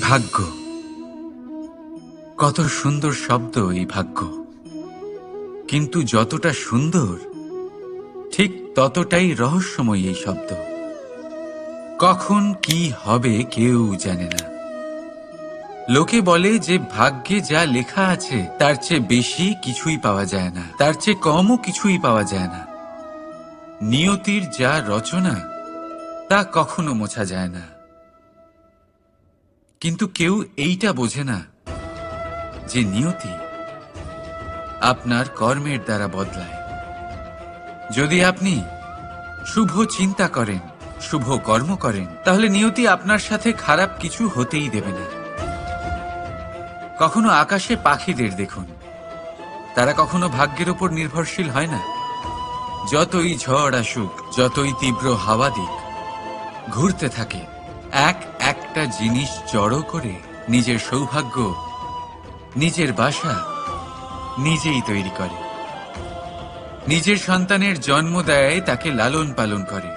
ভাগ্য, কত সুন্দর শব্দ এই ভাগ্য। কিন্তু যতটা সুন্দর ঠিক ততটাই রহস্যময় এই শব্দ। কখন কি হবে কেউ জানে না। লোকে বলে যে ভাগ্যে যা লেখা আছে তার চেয়ে বেশি কিছুই পাওয়া যায় না, তার চেয়ে কমও কিছুই পাওয়া যায় না। নিয়তির যা রচনা তা কখনো মোছা যায় না। কিন্তু কেউ এইটা বোঝে না যে নিয়তি আপনার কর্মের দ্বারা বদলায়। যদি আপনি শুভ চিন্তা করেন, শুভ কর্ম করেন, তাহলে নিয়তি আপনার সাথে খারাপ কিছু হতেই দেবে না। কখনো আকাশে পাখিদের দেখুন, তারা কখনো ভাগ্যের উপর নির্ভরশীল হয় না। যতই ঝড় আসুক, যতই তীব্র হাওয়া দিক, ঘুরতে থাকে, একটা জিনিস জড়ো করে নিজের সৌভাগ্য, নিজের বাসা নিজেই তৈরি করে। নিজের সন্তানের জন্ম দেয়, তাকে লালন পালন করে,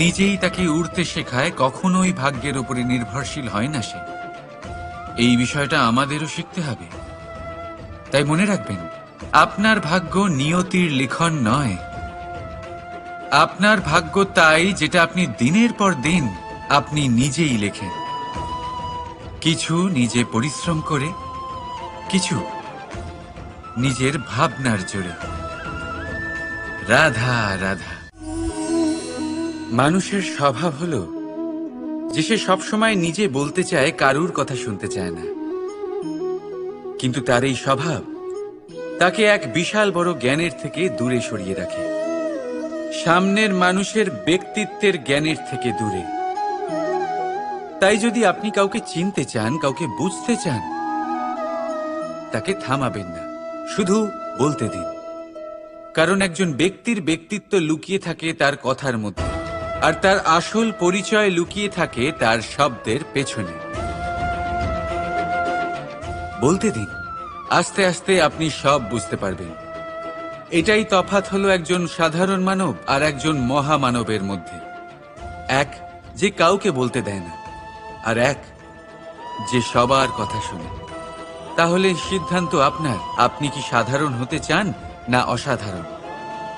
নিজেই তাকে উড়তে শেখায়, কখনোই ভাগ্যের উপরে নির্ভরশীল হয় না সে। এই বিষয়টা আমাদেরও শিখতে হবে। তাই মনে রাখবেন, আপনার ভাগ্য নিয়তির লিখন নয়। আপনার ভাগ্য তাই যেটা আপনি দিনের পর দিন আপনি নিজেই লেখেন। কিছু নিজে পরিশ্রম করে, কিছু নিজের ভাবনার জোরে। রাধা রাধা। মানুষের স্বভাব হলো যে সে সবসময় নিজে বলতে চায়, কারুর কথা শুনতে চায় না। কিন্তু তার এই স্বভাব তাকে এক বিশাল বড় জ্ঞানের থেকে দূরে সরিয়ে রাখে, সামনের মানুষের ব্যক্তিত্বের জ্ঞানের থেকে দূরে। তাই যদি আপনি কাউকে চিনতে চান, কাউকে বুঝতে চান, তাকে থামাবেন না, শুধু বলতে দিন। কারণ একজন ব্যক্তির ব্যক্তিত্ব লুকিয়ে থাকে তার কথার মধ্যে, আর তার আসল পরিচয় লুকিয়ে থাকে তার শব্দের পেছনে। বলতে দিন, আস্তে আস্তে আপনি সব বুঝতে পারবেন। এটাই তফাৎ হলো একজন সাধারণ মানব আর একজন মহামানবের মধ্যে। এক যে কাউকে বলতে দেয় না, আর এক যে সবার কথা শুনে। তাহলে সিদ্ধান্ত আপনার, আপনি কি সাধারণ হতে চান না অসাধারণ?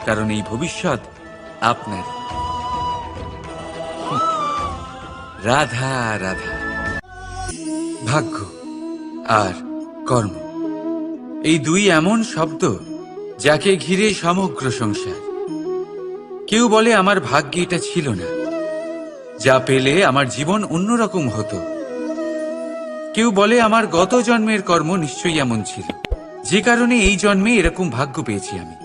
কারণ এই ভবিষ্যৎ আপনার। রাধা রাধা। ভাগ্য আর কর্ম, এই দুই এমন শব্দ যাকে ঘিরে সমগ্র সংসার। কেউ বলে আমার ভাগ্যে এটা ছিল না, যা পেলে আমার জীবন অন্যরকম হতো। কেউ বলে আমার গত জন্মের কর্ম নিশ্চয়ই এমন ছিল, যে কারণে এই জন্মে এরকম ভাগ্য পেয়েছি আমি।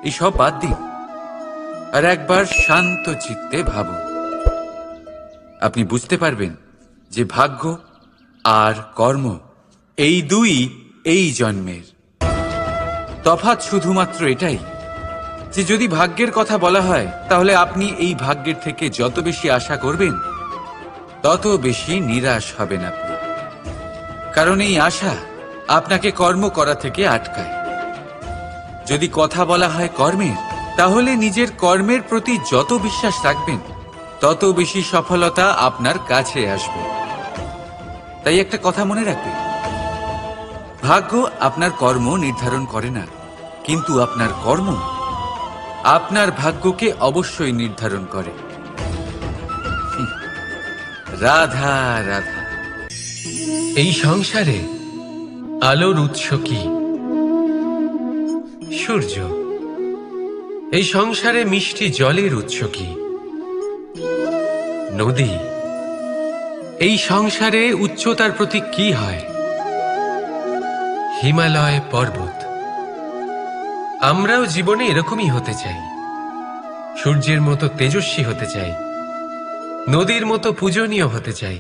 এই সব বাদ দিন আর একবার শান্ত চিত্তে ভাবুন। আপনি বুঝতে পারবেন যে ভাগ্য আর কর্ম এই দুই এই জন্মের। তফাৎ শুধুমাত্র এটাই যে যদি ভাগ্যের কথা বলা হয়, তাহলে আপনি এই ভাগ্যের থেকে যত বেশি আশা করবেন তত বেশি নিরাশ হবেন আপনি। কারণ এই আশা আপনাকে কর্ম করা থেকে আটকায়। যদি কথা বলা হয় কর্মের, তাহলে নিজের কর্মের প্রতি যত বিশ্বাস রাখবেন তত বেশি সফলতা আপনার কাছে আসবে। তাই একটা কথা মনে রাখবেন, ভাগ্য আপনার কর্ম নির্ধারণ করে না, কিন্তু আপনার কর্ম আপনার ভাগ্যকে অবশ্যই নির্ধারণ করে। রাধা রাধা। এই সংসারে আলোর উৎস কি? সূর্য। এই সংসারে মিষ্টি জলের উৎস কি? নদী। এই সংসারে উচ্চতার প্রতীক কি হয়? হিমালয় পর্বত। আমরাও জীবনে এরকমই হতে চাই, সূর্যের মতো তেজস্বী হতে চাই, নদীর মতো পূজনীয় হতে চাই,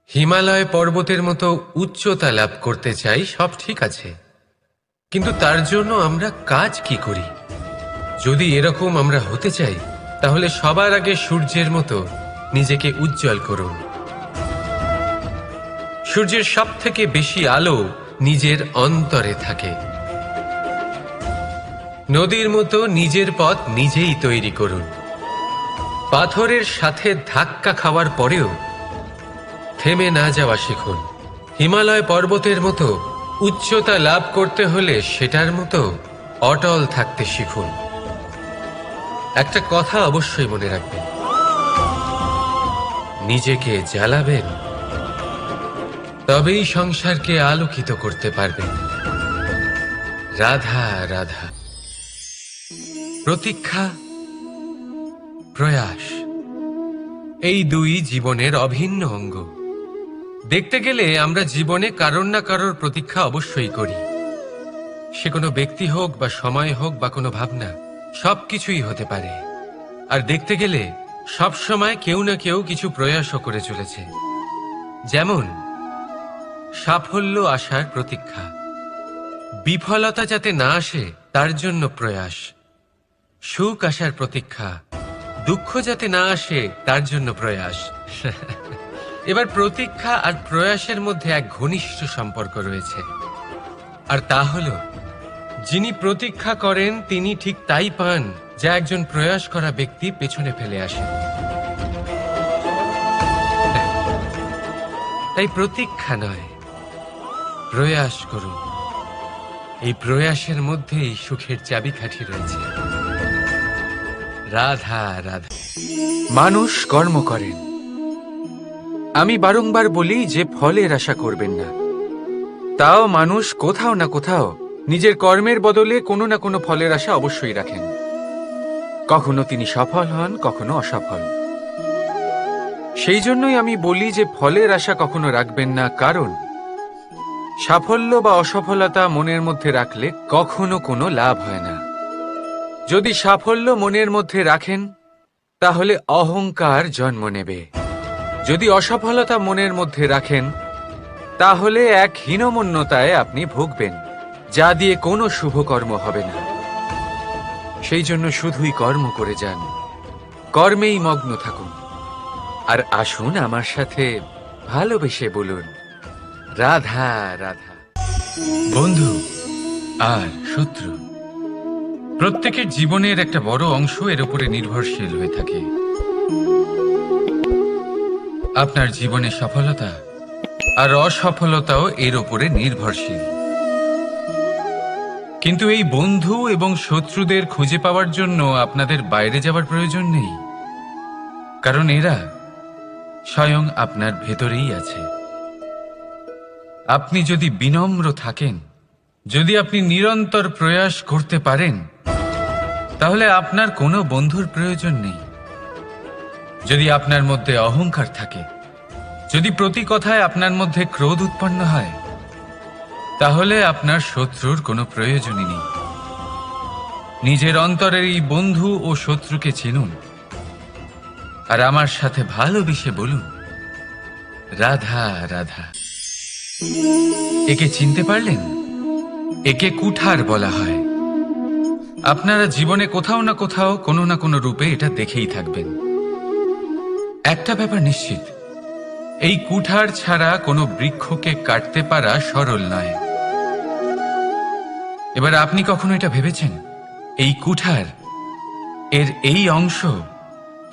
হিমালয় পর্বতের মতো উচ্চতা লাভ করতে চাই। সব ঠিক আছে, কিন্তু তার জন্য আমরা কাজ কি করি? যদি এরকম আমরা হতে চাই, তাহলে সবার আগে সূর্যের মতো নিজেকে উজ্জ্বল করুন। সূর্যের সব থেকে বেশি আলো নিজের অন্তরে থাকে। নদীর মতো নিজের পথ নিজেই তৈরি করুন। পাথরের সাথে ধাক্কা খাওয়ার পরেও থেমে না যাওয়া শিখুন। হিমালয় পর্বতের মতো উচ্চতা লাভ করতে হলে সেটার মতো অটল থাকতে শিখুন। একটা কথা অবশ্যই মনে রাখবেন, নিজেকে জ্বালাবেন তবেই সংসারকে আলোকিত করতে পারবেন। রাধা রাধা। প্রতীক্ষা, প্রয়াস, এই দুই জীবনের অভিন্ন অঙ্গ। দেখতে গেলে আমরা জীবনে কারোর না কারোর প্রতীক্ষা অবশ্যই করি। সে কোনো ব্যক্তি হোক বা সময় হোক বা কোনো ভাবনা, সবকিছুই হতে পারে। আর দেখতে গেলে সব সময় কেউ না কেউ কিছু প্রয়াসও করে চলেছে। যেমন সাফল্য আসার প্রতীক্ষা, বিফলতা যাতে না আসে তার জন্য প্রয়াস, সুখ আসার প্রতীক্ষা, দুঃখ যাতে না আসে তার জন্য প্রয়াস। এবার প্রতীক্ষা আর প্রয়াসের মধ্যে এক ঘনিষ্ঠ সম্পর্ক রয়েছে, আর তা হল যিনি প্রতীক্ষা করেন তিনি ঠিক তাই পান যা একজন প্রয়াস করা ব্যক্তি পেছনে ফেলে আসেন। তাই প্রতীক্ষা নয়, প্রয়াস করুন। এই প্রয়াসের মধ্যেই সুখের চাবিকাঠি রয়েছে। রাধা রাধা। মানুষ কর্ম করেন। আমি বারংবার বলি যে ফলের আশা করবেন না। তাও মানুষ কোথাও না কোথাও নিজের কর্মের বদলে কোনো না কোনো ফলের আশা অবশ্যই রাখেন। কখনো তিনি সফল হন, কখনো অসফল। সেই জন্যই আমি বলি যে ফলের আশা কখনো রাখবেন না, কারণ সাফল্য বা অসফলতা মনের মধ্যে রাখলে কখনো কোনো লাভ হয় না। যদি সাফল্য মনের মধ্যে রাখেন তাহলে অহংকার জন্ম নেবে। যদি অসফলতা মনের মধ্যে রাখেন তাহলে এক হীনমন্যতায় আপনি ভুগবেন, যা দিয়ে কোনো শুভকর্ম হবে না। সেই জন্য শুধুই কর্ম করে যান, কর্মেই মগ্ন থাকুন। আর আসুন আমার সাথে ভালোবেসে বলুন, রাধা রাধা। বন্ধু আর শত্রু, প্রত্যেকের জীবনের একটা বড় অংশ এর উপরে নির্ভরশীল হয়ে থাকে। আপনার জীবনে সফলতা আর অসফলতাও এর উপরে নির্ভরশীল। কিন্তু এই বন্ধু এবং শত্রুদের খুঁজে পাওয়ার জন্য আপনাদের বাইরে যাওয়ার প্রয়োজন নেই, কারণ এরা স্বয়ং আপনার ভেতরেই আছে। আপনি যদি বিনম্র থাকেন, যদি আপনি নিরন্তর প্রয়াস করতে পারেন, তাহলে আপনার কোনো বন্ধুর প্রয়োজন নেই। যদি আপনার মধ্যে অহংকার থাকে, যদি প্রতি কথায় আপনার মধ্যে ক্রোধ উৎপন্ন হয়, তাহলে আপনার শত্রুর কোনো প্রয়োজনই নেই। নিজের অন্তরের এই বন্ধু ও শত্রুকে চিনুন, আর আমার সাথে ভালোবেসে বলুন, রাধা রাধা। একে চিনতে পারলেন? একে কুঠার বলা হয়। আপনারা জীবনে কোথাও না কোথাও কোনো না কোনো রূপে এটা দেখেই থাকবেন। একটা ব্যাপার নিশ্চিত, এই কুঠার ছাড়া কোনো বৃক্ষকে কাটতে পারা সরল নয়। এবার আপনি কখনো এটা ভেবেছেন, এই কুঠার, এর এই অংশ,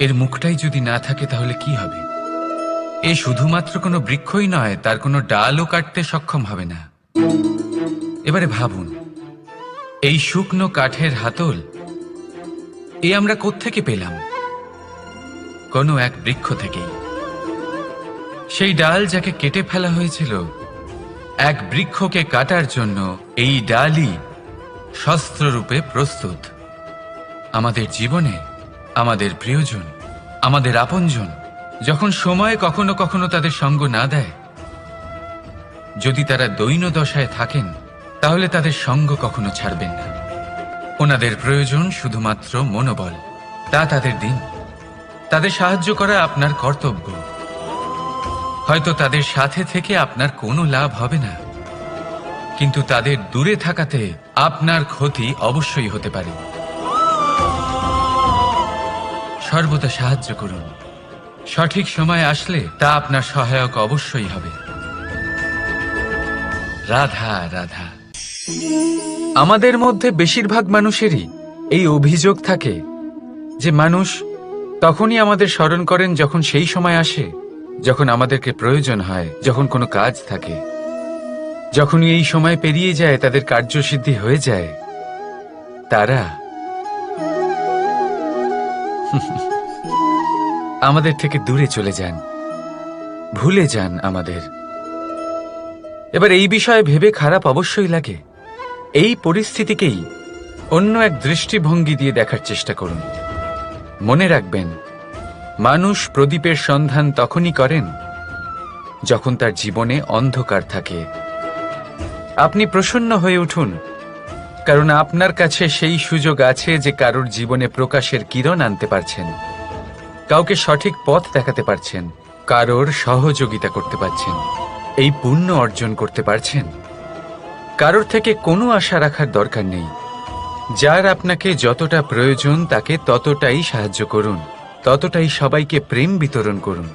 এর মুখটাই যদি না থাকে তাহলে কি হবে? এ শুধুমাত্র কোনো বৃক্ষই নয়, তার কোনো ডালও কাটতে সক্ষম হবে না। এবারে ভাবুন, এই শুকনো কাঠের হাতল এ আমরা কোত্থেকে পেলাম? কোনো এক বৃক্ষ থেকেই। সেই ডাল যাকে কেটে ফেলা হয়েছিল এক বৃক্ষকে কাটার জন্য, এই ডালই শস্ত্ররূপে প্রস্তুত। আমাদের জীবনে আমাদের প্রিয়জন, আমাদের আপনজন যখন সময় কখনো কখনো তাদের সঙ্গ না দেয়, যদি তারা দৈন্য দশায় থাকেন, তাহলে তাদের সঙ্গ কখনো ছাড়বেন না। ওনাদের প্রয়োজন শুধুমাত্র মনোবল। তা তাদের দিন, তাদের সাহায্য করা আপনার কর্তব্য। হয়তো তাদের সাথে থেকে আপনার কোনো লাভ হবে না, কিন্তু তাদের দূরে থাকাতে আপনার ক্ষতি অবশ্যই হতে পারে। সর্বদা সাহায্য করুন। সঠিক সময় আসলে তা আপনার সহায়ক অবশ্যই হবে। রাধা রাধা। আমাদের মধ্যে বেশিরভাগ মানুষেরই এই অভিযোগ থাকে যে মানুষ তখনই আমাদের স্মরণ করেন যখন সেই সময় আসে যখন আমাদেরকে প্রয়োজন হয়, যখন কোনো কাজ থাকে, যখন এই সময় পেরিয়ে যায়, তাদের কার্যসিদ্ধি হয়ে যায়, তারা আমাদের থেকে দূরে চলে যান, ভুলে যান আমাদের। এবার এই বিষয়ে ভেবে খারাপ অবশ্যই লাগে। এই পরিস্থিতিকেই অন্য এক দৃষ্টিভঙ্গি দিয়ে দেখার চেষ্টা করুন। মনে রাখবেন, মানুষ প্রদীপের সন্ধান তখনই করেন যখন তার জীবনে অন্ধকার থাকে। আপনি প্রসন্ন হয়ে উঠুন, কারণ আপনার কাছে সেই সুযোগ আছে যে কারোর জীবনে প্রকাশের কিরণ আনতে পারছেন, কাউকে সঠিক পথ দেখাতে পারছেন, কারোর সহযোগিতা করতে পারছেন, এই পুণ্য অর্জন করতে পারছেন। কারোর থেকে কোনো আশা রাখার দরকার নেই। যার আপনাকে যতটা প্রয়োজন তাকে ততটাই সাহায্য করুন, ততটাই সবাইকে প্রেম বিতরণ করুন।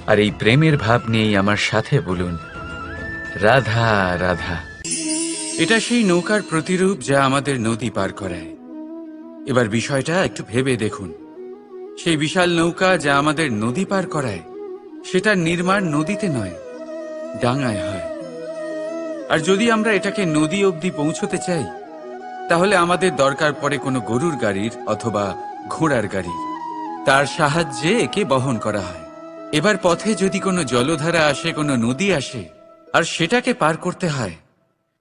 আর এই প্রেমের ভাব নিয়েই আমার সাথে বলুন, রাধা রাধা। এটা সেই নৌকার প্রতিরূপ যা আমাদের নদী পার করায়। এবার বিষয়টা একটু ভেবে দেখুন। সেই বিশাল নৌকা যা আমাদের নদী পার করায়, সেটার নির্মাণ নদীতে নয়, ডাঙায় হয়। আর যদি আমরা এটাকে নদী অবধি পৌঁছতে চাই, তাহলে আমাদের দরকার পড়ে কোনো গরুর গাড়ির অথবা ঘোড়ার গাড়ির। তার সাহায্যে একে বহন করা হয়। এবার পথে যদি কোনো জলধারা আসে, কোনো নদী আসে, আর সেটাকে পার করতে হয়,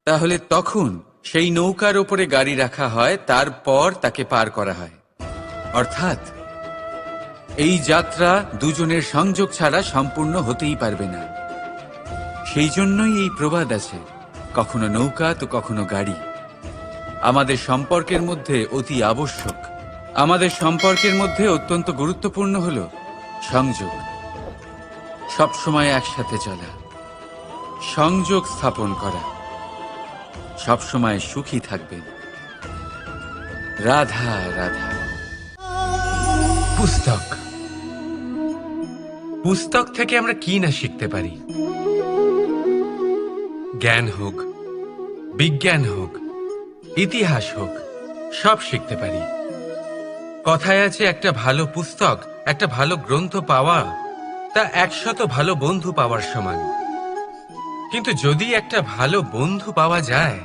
তাহলে তখন সেই নৌকার ওপরে গাড়ি রাখা হয়, তারপর তাকে পার করা হয়। অর্থাৎ এই যাত্রা দুজনের সংযোগ ছাড়া সম্পূর্ণ হতেই পারবে না। সেই জন্যই এই প্রবাদ আছে, কখনো নৌকা তো কখনো গাড়ি। আমাদের সম্পর্কের মধ্যে অতি আবশ্যক, আমাদের সম্পর্কের মধ্যে অত্যন্ত গুরুত্বপূর্ণ হল সংযোগ। সবসময় একসাথে চলা, সংযোগ স্থাপন করা। সবসময় সুখী থাকবেন। রাধা রাধা। পুস্তক, পুস্তক থেকে আমরা কি না শিখতে পারি। জ্ঞান হোক, বিজ্ঞান হোক, ইতিহাস হোক, সব শিখতে পারি। কথায় আছে, একটা ভালো পুস্তক, একটা ভালো গ্রন্থ পাওয়া তা 100 ভালো বন্ধু পাওয়ার সমান। কিন্তু যদি একটা ভালো বন্ধু পাওয়া যায়,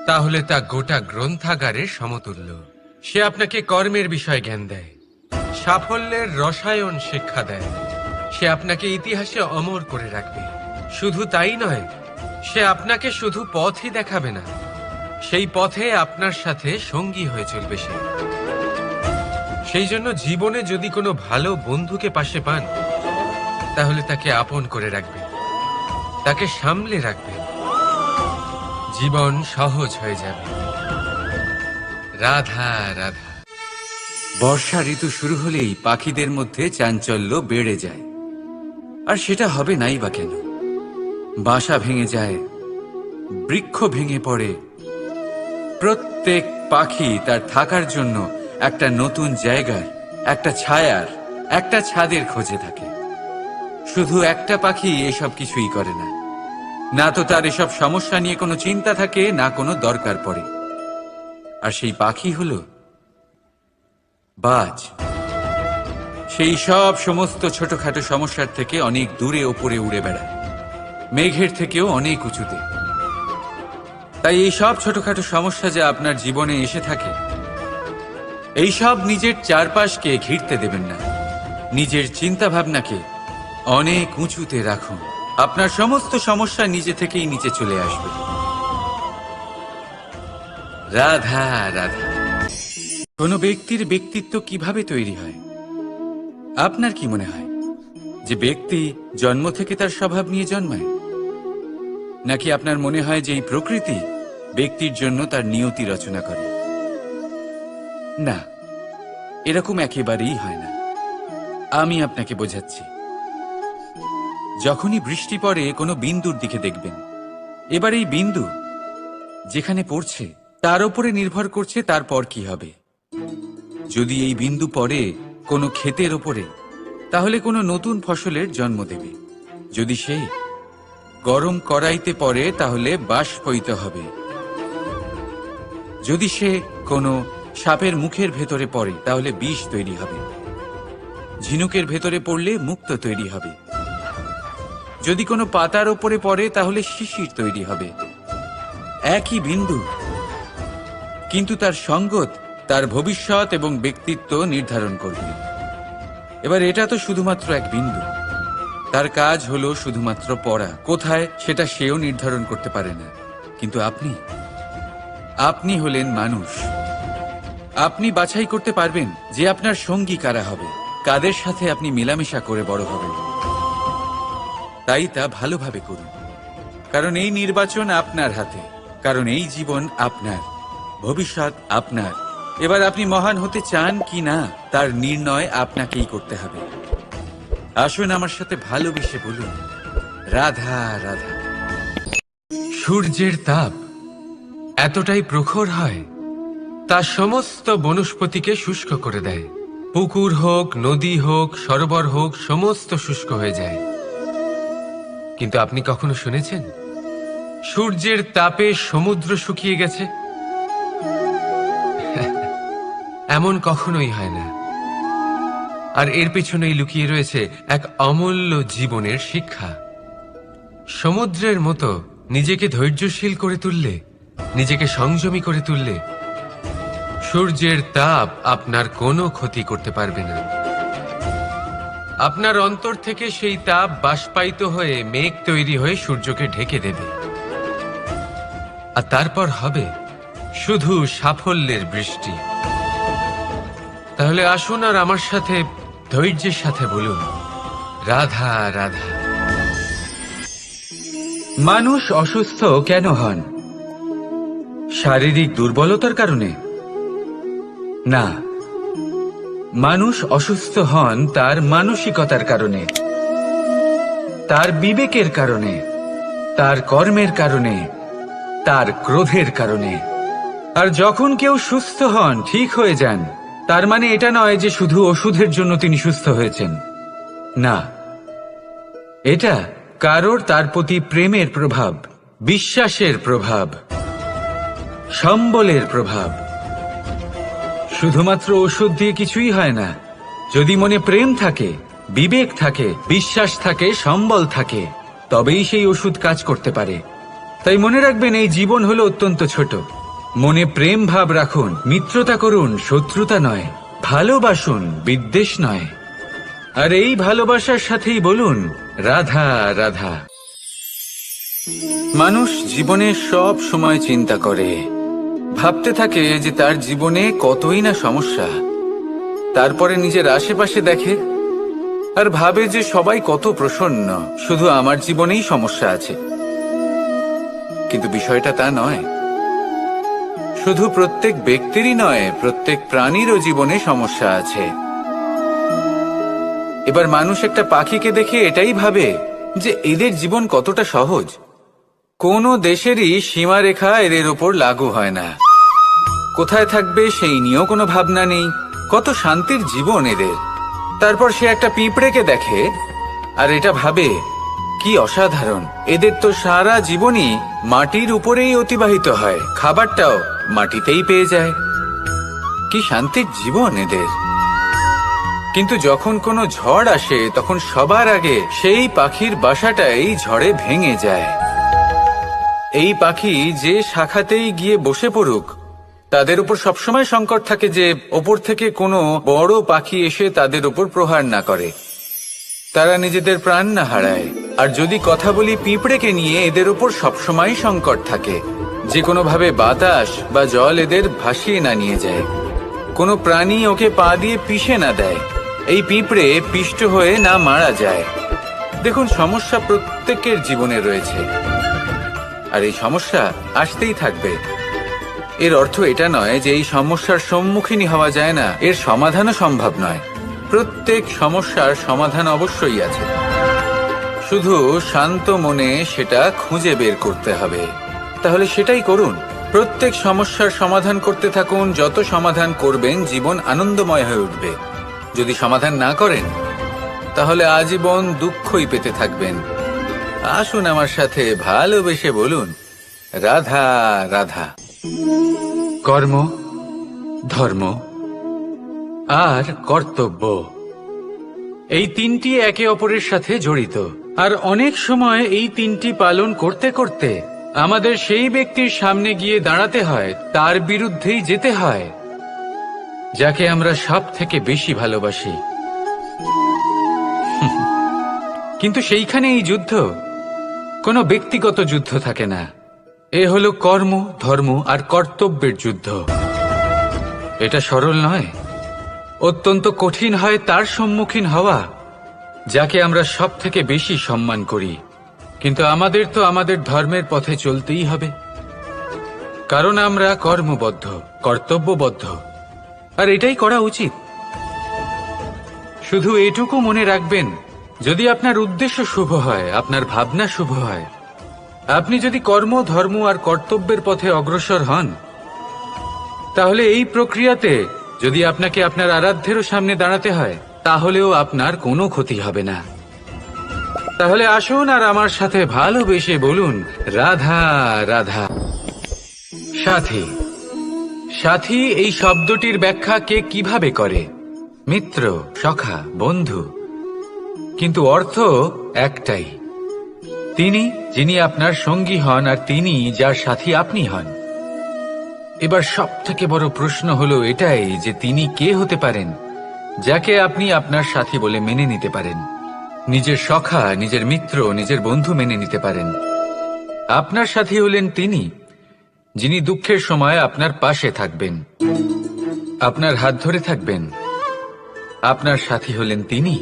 তাহলে তা গোটা গ্রন্থাগারের সমতুল্য। সে আপনাকে কর্মের বিষয়ে জ্ঞান দেয়, সাফল্যের রসায়ন শিক্ষা দেয়। সে আপনাকে ইতিহাসে অমর করে রাখবে। শুধু তাই নয়, সে আপনাকে শুধু পথই দেখাবে না, সেই পথে আপনার সাথে সঙ্গী হয়ে চলবে সে। সেই জন্য জীবনে যদি কোনো ভালো বন্ধুকে পাশে পান, তাহলে তাকে আপন করে রাখবেন, তাকে সামলে রাখবেন। জীবন সহজ হয়ে যাবে। রাধা রাধা। বর্ষা ঋতু শুরু হলেই পাখিদের মধ্যে চাঞ্চল্য বেড়ে যায়। আর সেটা হবে নাই বা কেন? বাসা ভেঙে যায়, বৃক্ষ ভেঙে পড়ে। প্রত্যেক পাখি তার থাকার জন্য একটা নতুন জায়গার, একটা ছায়ার, একটা ছাদের খোঁজে থাকে। শুধু একটা পাখি এসব কিছুই করে না। না তো তার এসব সমস্যা নিয়ে কোনো চিন্তা থাকে, না কোনো দরকার পড়ে। আর সেই পাখি হলো বাজ। সেই সব সমস্ত ছোটখাটো সমস্যার থেকে অনেক দূরে ওপরে উড়ে বেড়ায়, মেঘের থেকেও অনেক উঁচুতে। তাই এই সব ছোটখাটো সমস্যা যা আপনার জীবনে এসে থাকে, এই সব নিজের চারপাশকে ঘিরতে দেবেন না। নিজের চিন্তা ভাবনাকে অনেক উঁচুতে রাখুন। আপনার সমস্ত সমস্যা নিজে থেকেই নিচে চলে আসবে। রাধা রাধা। কোনো ব্যক্তির ব্যক্তিত্ব কিভাবে তৈরি হয়? আপনার কি মনে হয় যে ব্যক্তি জন্ম থেকে তার স্বভাব নিয়ে জন্মায়? নাকি আপনার মনে হয় যে এই প্রকৃতি ব্যক্তির জন্য তার নিয়তি রচনা করে? না, এরকম একেবারেই হয় না। আমি আপনাকে বোঝাচ্ছি। যখনই বৃষ্টি পড়ে কোনো বিন্দুর দিকে দেখবেন। এবার এই বিন্দু যেখানে পড়ছে তার উপরে নির্ভর করছে তারপর কি হবে। যদি এই বিন্দু পড়ে কোনো ক্ষেতের ওপরে, তাহলে কোনো নতুন ফসলের জন্ম দেবে। যদি সে গরম কড়াইতে পড়ে, তাহলে বাষ্পীত হবে। যদি সে কোনো সাপের মুখের ভেতরে পড়ে, তাহলে বিষ তৈরি হবে। ঝিনুকের ভেতরে পড়লে মুক্ত তৈরি হবে। যদি কোনো পাতার ওপরে পড়ে তাহলে শিশির তৈরি হবে। একই বিন্দু, কিন্তু তার সঙ্গত তার ভবিষ্যৎ এবং ব্যক্তিত্ব নির্ধারণ করবে। এবার এটা তো শুধুমাত্র এক বিন্দু, তার কাজ হলো শুধুমাত্র পড়া। কোথায় সেটা সেও নির্ধারণ করতে পারে না। কিন্তু আপনি হলেন মানুষ। আপনি বাছাই করতে পারবেন যে আপনার সঙ্গী কারা হবে, কাদের সাথে আপনি মেলামেশা করে বড় হবেন। তাই তা ভালোভাবে করুন, কারণ এই নির্বাচন আপনার হাতে, কারণ এই জীবন আপনার, ভবিষ্যৎ আপনার। এবার আপনি মহান হতে চান কি না তার নির্ণয় আপনাকেই করতে হবে। আসুন আমার সাথে ভালোবেসে বলুন, রাধা রাধা। সূর্যের তাপ এতটাই প্রখর হয়, তা সমস্ত বনস্পতিকে শুষ্ক করে দেয়। পুকুর হোক, নদী হোক, সরোবর হোক, সমস্ত শুষ্ক হয়ে যায়। কিন্তু আপনি কখনো শুনেছেন সূর্যের তাপে সমুদ্র শুকিয়ে গেছে? এমন কখনোই হয় না। আর এর পেছনেই লুকিয়ে রয়েছে এক অমূল্য জীবনের শিক্ষা। সমুদ্রের মতো নিজেকে ধৈর্যশীল করে তুললে, নিজেকে সংযমী করে তুললে, সূর্যের তাপ আপনার কোনো ক্ষতি করতে পারবে না। আপনার অন্তর থেকে সেই তাপ বাষ্পায়িত হয়ে মেঘ তৈরি হয়ে সূর্যকে ঢেকে দেবে, আর তারপর হবে শুধু সাফল্যের বৃষ্টি। তাহলে আসুন আর আমার সাথে ধৈর্যের সাথে বলুন, রাধা রাধা। মানুষ অসুস্থ কেন হন? শারীরিক দুর্বলতার কারণে? না, মানুষ অসুস্থ হন তার মানসিকতার কারণে, তার বিবেকের কারণে, তার কর্মের কারণে, তার ক্রোধের কারণে। আর যখন কেউ সুস্থ হন, ঠিক হয়ে যান, তার মানে এটা নয় যে শুধু ওষুধের জন্য তিনি সুস্থ হয়েছেন। না, এটা কারোর তার প্রতি প্রেমের প্রভাব, বিশ্বাসের প্রভাব, সম্বলের প্রভাব। শুধুমাত্র ওষুধ দিয়ে কিছুই হয় না। যদি মনে প্রেম থাকে, বিবেক থাকে, বিশ্বাস থাকে, সম্বল থাকে, তবেই সেই ওষুধ কাজ করতে পারে। তাই মনে রাখবেন, এই জীবন হলো অত্যন্ত ছোট। মনে প্রেম ভাব রাখুন, মিত্রতা করুন, শত্রুতা নয়। ভালোবাসুন, বিদ্বেষ নয়। আর এই ভালোবাসার সাথেই বলুন, রাধা রাধা। মানুষ জীবনে সব সময় চিন্তা করে, ভাবতে থাকে যে তার জীবনে কতই না সমস্যা। তারপরে নিজের আশেপাশে দেখে আর ভাবে যে সবাই কত প্রসন্ন, শুধু আমার জীবনেই সমস্যা আছে। কিন্তু বিষয়টা তা নয়। শুধু প্রত্যেক ব্যক্তিরই নয়, প্রত্যেক প্রাণীরও জীবনে সমস্যা আছে। এবার মানুষ একটা পাখিকে দেখে এটাই ভাবে যে এদের জীবন কতটা সহজ। কোনো দেশেরই সীমারেখা এদের ওপর লাগু হয় না। কোথায় থাকবে সেই নিয়েও কোনো ভাবনা নেই। কত শান্তির জীবন এদের। তারপর সে একটা পিঁপড়েকে দেখে আর এটা ভাবে, কি অসাধারণ, এদের তো সারা জীবনই মাটির উপরেই অতিবাহিত হয়, খাবারটাও মাটিতেই পেয়ে যায়। কি শান্তির জীবন এদের। কিন্তু যখন কোনো ঝড় আসে, তখন সবার আগে সেই পাখির বাসাটাই ঝড়ে ভেঙে যায়। এই পাখি যে শাখাতেই গিয়ে বসে পড়ুক, তাদের উপর সবসময় সংকট থাকে যে ওপর থেকে কোনো বড় পাখি এসে তাদের উপর প্রহার না করে, তারা নিজেদের প্রাণ না হারায়। আর যদি কথা বলি পিঁপড়েকে নিয়ে, এদের উপর সবসময় সংকট থাকে যে কোনোভাবে বাতাস বা জল এদের ভাসিয়ে না নিয়ে যায়, কোনো প্রাণী ওকে পা দিয়ে পিষে না দেয়, এই পিঁপড়ে পিষ্ট হয়ে না মারা যায়। দেখুন, সমস্যা প্রত্যেকের জীবনে রয়েছে, আর এই সমস্যা আসতেই থাকবে। এর অর্থ এটা নয় যে এই সমস্যার সম্মুখীন হওয়া যায় না, এর সমাধানও সম্ভব নয়। প্রত্যেক সমস্যার সমাধান অবশ্যই আছে, শুধু শান্ত মনে সেটা খুঁজে বের করতে হবে। তাহলে সেটাই করুন, প্রত্যেক সমস্যার সমাধান করতে থাকুন। যত সমাধান করবেন, জীবন আনন্দময় হয়ে উঠবে। যদি সমাধান না করেন, তাহলে আজীবন দুঃখই পেতে থাকবেন। আসুন আমার সাথে ভালোবেসে বলুন, রাধা রাধা। কর্ম, ধর্ম আর কর্তব্য, এই তিনটি একে অপরের সাথে জড়িত, আর অনেক সময় এই তিনটি পালন করতে করতে আমাদের সেই ব্যক্তির সামনে গিয়ে দাঁড়াতে হয়, তার বিরুদ্ধেই যেতে হয়, যাকে আমরা সব থেকে বেশি ভালোবাসি। কিন্তু সেইখানে এই যুদ্ধ কোনো ব্যক্তিগত যুদ্ধ থাকে না। এ হলো কর্ম, ধর্ম আর কর্তব্যের যুদ্ধ। এটা সরল নয়, অত্যন্ত কঠিন হয় তার সম্মুখীন হওয়া যাকে আমরা সব থেকে বেশি সম্মান করি। কিন্তু আমাদের তো আমাদের ধর্মের পথে চলতেই হবে, কারণ আমরা কর্মবদ্ধ, কর্তব্যবদ্ধ, আর এটাই করা উচিত। শুধু এটুকু মনে রাখবেন, যদি আপনার উদ্দেশ্য শুভ হয়, আপনার ভাবনা শুভ হয়, আপনি যদি কর্ম, ধর্ম আর কর্তব্যের পথে অগ্রসর হন, তাহলে এই প্রক্রিয়াতে যদি আপনাকে আপনার আরাধ্যেরও সামনে দাঁড়াতে হয়, তাহলেও আপনার কোনো ক্ষতি হবে না। তাহলে আসুন আর আমার সাথে ভালোবেসে বলুন, রাধা রাধা। সাথী। সাথী এই শব্দটির ব্যাখ্যা কে কিভাবে করে? মিত্র, সখা, বন্ধু। কিন্তু অর্থ একটাই, তিনি যিনি আপনার সঙ্গী হন আর তিনি যার সাথী আপনি হন। এবার সব থেকে বড় প্রশ্ন হলো এটাই যে তিনি কে হতে পারেন যাকে আপনি আপনার সাথী বলে মেনে নিতে পারেন, নিজের সখা, নিজের মিত্র, নিজের বন্ধু মেনে নিতে পারেন। আপনার সাথী হলেন তিনি যিনি দুঃখের সময় আপনার পাশে থাকবেন, আপনার হাত ধরে থাকবেন। আপনার সাথী হলেন তিনি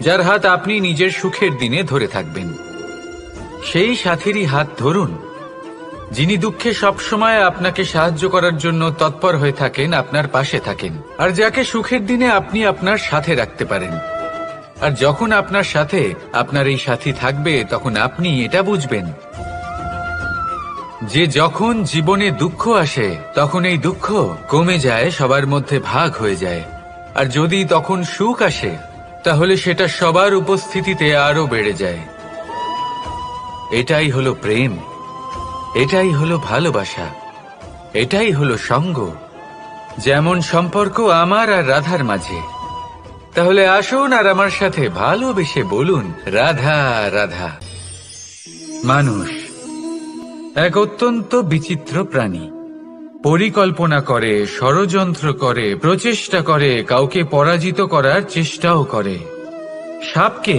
যার হাত আপনি নিজের সুখের দিনে ধরে থাকবেন। সেই সাথীরই হাত ধরুন যিনি দুঃখে সবসময় আপনাকে সাহায্য করার জন্য তৎপর হয়ে থাকেন, আপনার পাশে থাকেন, আর যাকে সুখের দিনে আপনি আপনার সাথে রাখতে পারেন। আর যখন আপনার সাথে আপনার এই সাথী থাকবে, তখন আপনি এটা বুঝবেন যে যখন জীবনে দুঃখ আসে, তখন এই দুঃখ কমে যায়, সবার মধ্যে ভাগ হয়ে যায়। আর যদি তখন সুখ আসে, তাহলে সেটা সবার উপস্থিতিতে আরো বেড়ে যায়। এটাই হলো প্রেম, এটাই হলো ভালোবাসা, এটাই হলো সঙ্গ, যেমন সম্পর্ক আমার আর রাধার মাঝে। তাহলে আসুন আর আমার সাথে ভালোবেসে বলুন, রাধা রাধা। মানুষ এক অত্যন্ত বিচিত্র প্রাণী। পরিকল্পনা করে, ষড়যন্ত্র করে, প্রচেষ্টা করে, কাউকে পরাজিত করার চেষ্টাও করে। সাপকে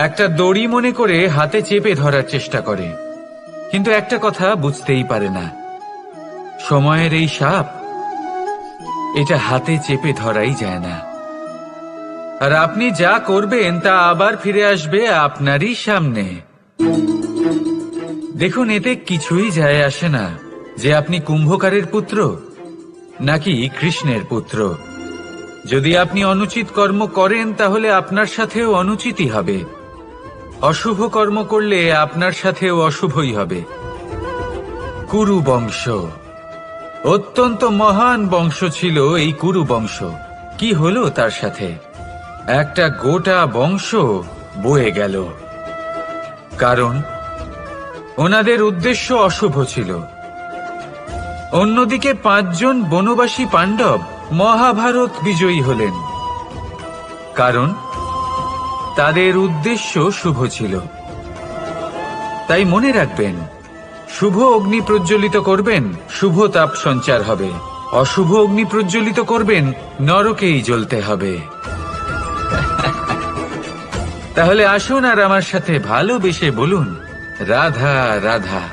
একটা দড়ি মনে করে হাতে চেপে ধরার চেষ্টা করে, কিন্তু একটা কথা বুঝতেই পারে না, সময়ের এই সাপ, এটা হাতে চেপে ধরাই যায় না। আর আপনি যা করবেন তা আবার ফিরে আসবে আপনারই সামনে। দেখুন, এতে কিছুই যায় আসে না যে আপনি কুম্ভকারের পুত্র নাকি কৃষ্ণের পুত্র। যদি আপনি অনুচিত কর্ম করেন, তাহলে আপনার সাথেও অনুচিতই হবে। অশুভ কর্ম করলে আপনার সাথেও অশুভই হবে। কুরু বংশ অত্যন্ত মহান বংশ ছিল। এই কুরু বংশ কি হলো তার সাথে? একটা গোটা বংশ বয়ে গেল, কারণ ওনাদের উদ্দেশ্য অশুভ ছিল। অন্যদিকে 5 জন বনবাসী পাণ্ডব মহাভারত বিজয়ী হলেন, কারণ তাদের উদ্দেশ্য শুভ ছিল। তাই মনে রাখবেন, শুভ অগ্নি প্রজ্বলিত করবেন, শুভ তাপ সঞ্চার হবে। অশুভ অগ্নি প্রজ্বলিত করবেন, নরকেই জ্বলতে হবে। তাহলে আসুন আর আমার সাথে ভালোবেসে বলুন, রাধা রাধা।